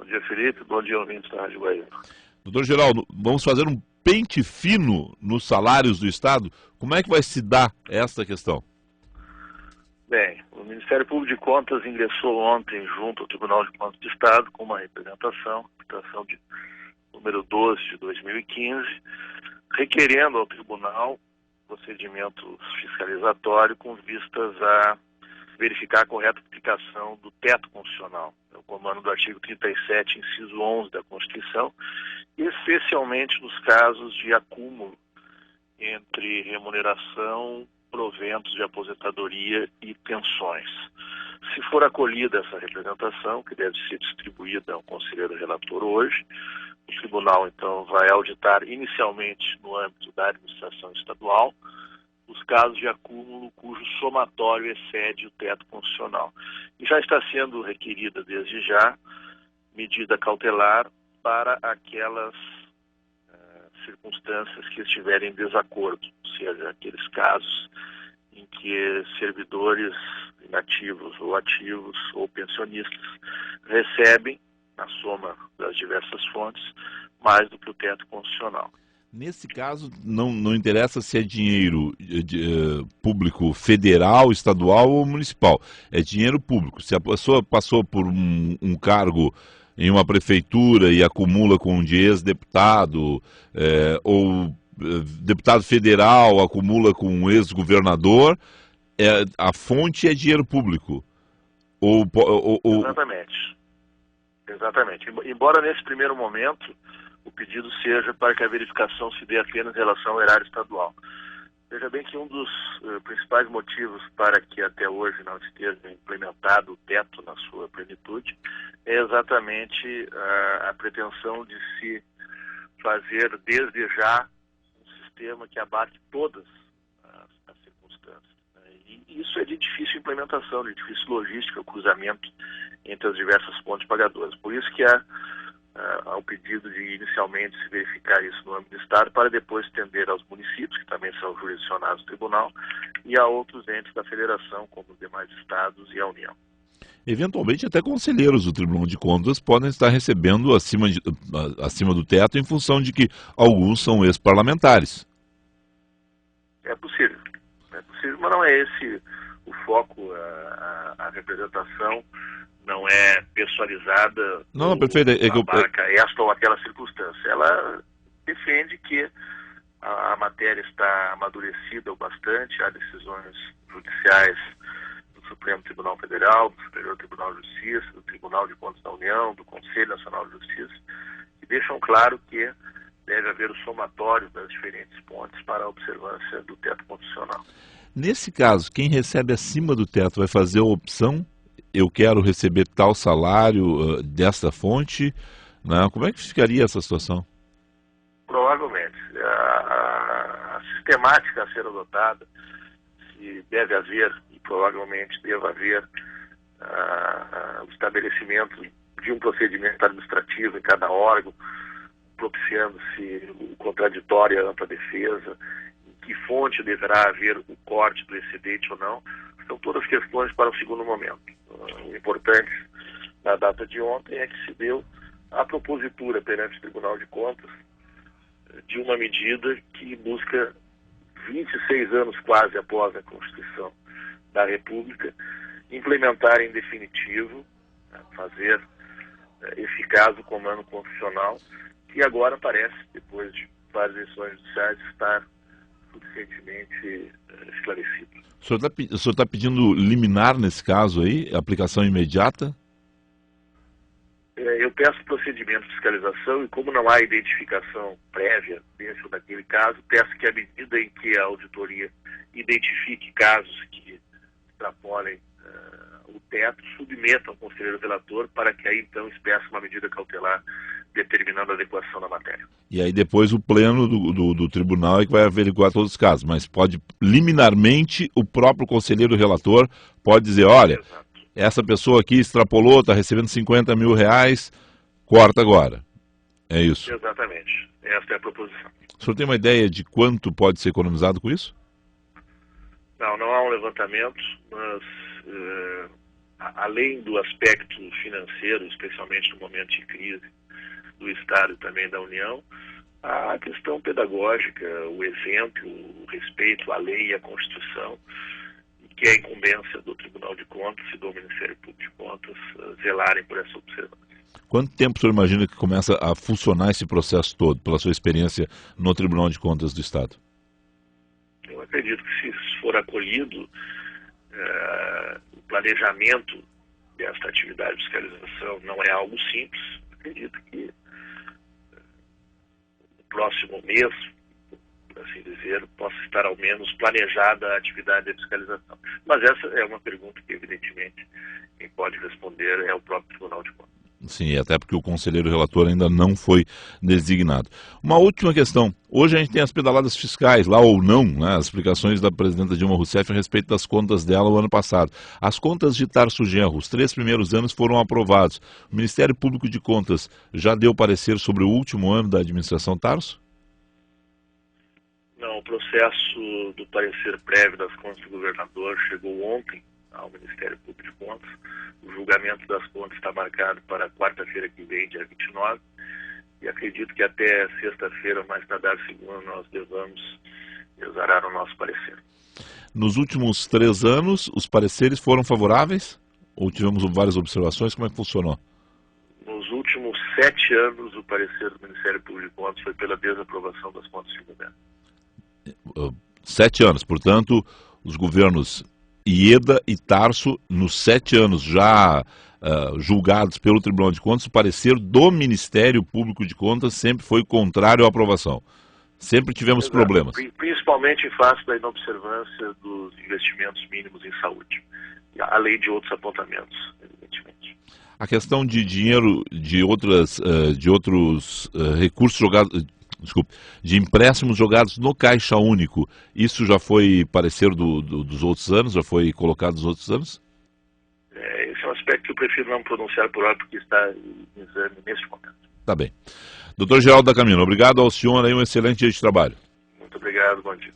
dia, Felipe. Bom dia, ouvintes da Rádio Bahia. Doutor Geraldo, vamos fazer um pente fino nos salários do Estado? Como é que vai se dar esta questão? Bem, o Ministério Público de Contas ingressou ontem junto ao Tribunal de Contas do Estado com uma representação de número 12 de 2015, requerendo ao Tribunal procedimento fiscalizatório com vistas a verificar a correta aplicação do teto constitucional, o comando do artigo 37, inciso 11 da Constituição, especialmente nos casos de acúmulo entre remuneração, proventos de aposentadoria e pensões. Se for acolhida essa representação, que deve ser distribuída ao conselheiro relator hoje, o tribunal, então, vai auditar inicialmente no âmbito da administração estadual os casos de acúmulo cujo somatório excede o teto constitucional. E já está sendo requerida, desde já, medida cautelar para aquelas circunstâncias que estiverem em desacordo, ou seja, aqueles casos em que servidores inativos ou ativos ou pensionistas recebem, na soma das diversas fontes, mais do que o teto constitucional. Nesse caso, não interessa se é dinheiro público federal, estadual ou municipal. É dinheiro público. Se a pessoa passou por um cargo em uma prefeitura e acumula com de ex-deputado, ou deputado federal acumula com um ex-governador, a fonte é dinheiro público. Exatamente. Embora nesse primeiro momento o pedido seja para que a verificação se dê apenas em relação ao erário estadual. Veja bem que um dos principais motivos para que até hoje não esteja implementado o teto na sua plenitude é exatamente a pretensão de se fazer desde já um sistema que abarque todas as circunstâncias. E isso é de difícil implementação, de difícil logística, o cruzamento entre as diversas fontes pagadoras. Por isso que há o pedido de inicialmente se verificar isso no âmbito do Estado, para depois estender aos municípios, que também são jurisdicionados do Tribunal, e a outros entes da Federação, como os demais Estados e a União. Eventualmente, até conselheiros do Tribunal de Contas podem estar recebendo acima do teto em função de que alguns são ex-parlamentares. É possível, mas não é esse o foco. A representação não é pessoalizada. Não, perfeito. Abarca esta ou aquela circunstância. Ela defende que a matéria está amadurecida o bastante, há decisões judiciais do Supremo Tribunal Federal, do Superior Tribunal de Justiça, do Tribunal de Contas da União, do Conselho Nacional de Justiça, que deixam claro que deve haver o somatório das diferentes pontes para a observância do teto constitucional. Nesse caso, quem recebe acima do teto vai fazer a opção: eu quero receber tal salário desta fonte, né? Como é que ficaria essa situação? Provavelmente. A sistemática a ser adotada, se deve haver, e provavelmente deva haver, o estabelecimento de um procedimento administrativo em cada órgão, propiciando-se o contraditório e a ampla defesa, em que fonte deverá haver o corte do excedente ou não, são todas questões para o segundo momento. O importante na data de ontem é que se deu a propositura perante o Tribunal de Contas de uma medida que busca, 26 anos quase após a Constituição da República, implementar em definitivo, fazer eficaz o comando constitucional, que agora parece, depois de várias eleições judiciais, estar suficientemente esclarecido. O senhor está pedindo liminar nesse caso aí, aplicação imediata? Eu peço procedimento de fiscalização e, como não há identificação prévia desse ou daquele caso, peço que, à medida em que a auditoria identifique casos que extrapolem o teto, submeta ao conselheiro relator para que aí então expresse uma medida cautelar determinando a adequação da matéria. E aí depois o pleno do tribunal é que vai averiguar todos os casos, mas pode, liminarmente, o próprio conselheiro relator pode dizer: olha, exato, essa pessoa aqui extrapolou, está recebendo 50 mil reais, corta agora. É isso? Exatamente. Esta é a proposição. O senhor tem uma ideia de quanto pode ser economizado com isso? Não há um levantamento, mas além do aspecto financeiro, especialmente no momento de crise do Estado e também da União, a questão pedagógica, o exemplo, o respeito à lei e à Constituição, que é a incumbência do Tribunal de Contas e do Ministério Público de Contas zelarem por essa observância. Quanto tempo o senhor imagina que começa a funcionar esse processo todo, pela sua experiência no Tribunal de Contas do Estado? Eu acredito que, se isso for acolhido, o planejamento desta atividade de fiscalização não é algo simples. Acredito que no próximo mês, por assim dizer, possa estar ao menos planejada a atividade de fiscalização. Mas essa é uma pergunta que, evidentemente, quem pode responder é o próprio Tribunal de Contas. Sim, até porque o conselheiro relator ainda não foi designado. Uma última questão. Hoje a gente tem as pedaladas fiscais, lá ou não, né, as explicações da presidenta Dilma Rousseff a respeito das contas dela o ano passado. As contas de Tarso Genro, os 3 primeiros anos foram aprovados. O Ministério Público de Contas já deu parecer sobre o último ano da administração Tarso? Não, o processo do parecer prévio das contas do governador chegou ontem ao Ministério Público de Contas. O julgamento das contas está marcado para quarta-feira que vem, dia 29, e acredito que até sexta-feira, mais tardar segunda, nós devamos exarar o nosso parecer. Nos últimos 3 anos, os pareceres foram favoráveis? Ou tivemos várias observações? Como é que funcionou? Nos últimos 7 anos, o parecer do Ministério Público de Contas foi pela desaprovação das contas de governo. 7 anos, portanto, os governos Ieda e Tarso, nos 7 anos já julgados pelo Tribunal de Contas, o parecer do Ministério Público de Contas sempre foi contrário à aprovação. Sempre tivemos Exato. Problemas. Principalmente em face da inobservância dos investimentos mínimos em saúde, além de outros apontamentos, evidentemente. A questão de dinheiro de outros recursos jogados, de empréstimos jogados no Caixa Único, isso já foi parecer dos outros anos, já foi colocado nos outros anos? Esse é um aspecto que eu prefiro não pronunciar por hora, porque está em exame neste momento. Tá bem. Doutor Geraldo da Camino, obrigado ao senhor aí, um excelente dia de trabalho. Muito obrigado, bom dia.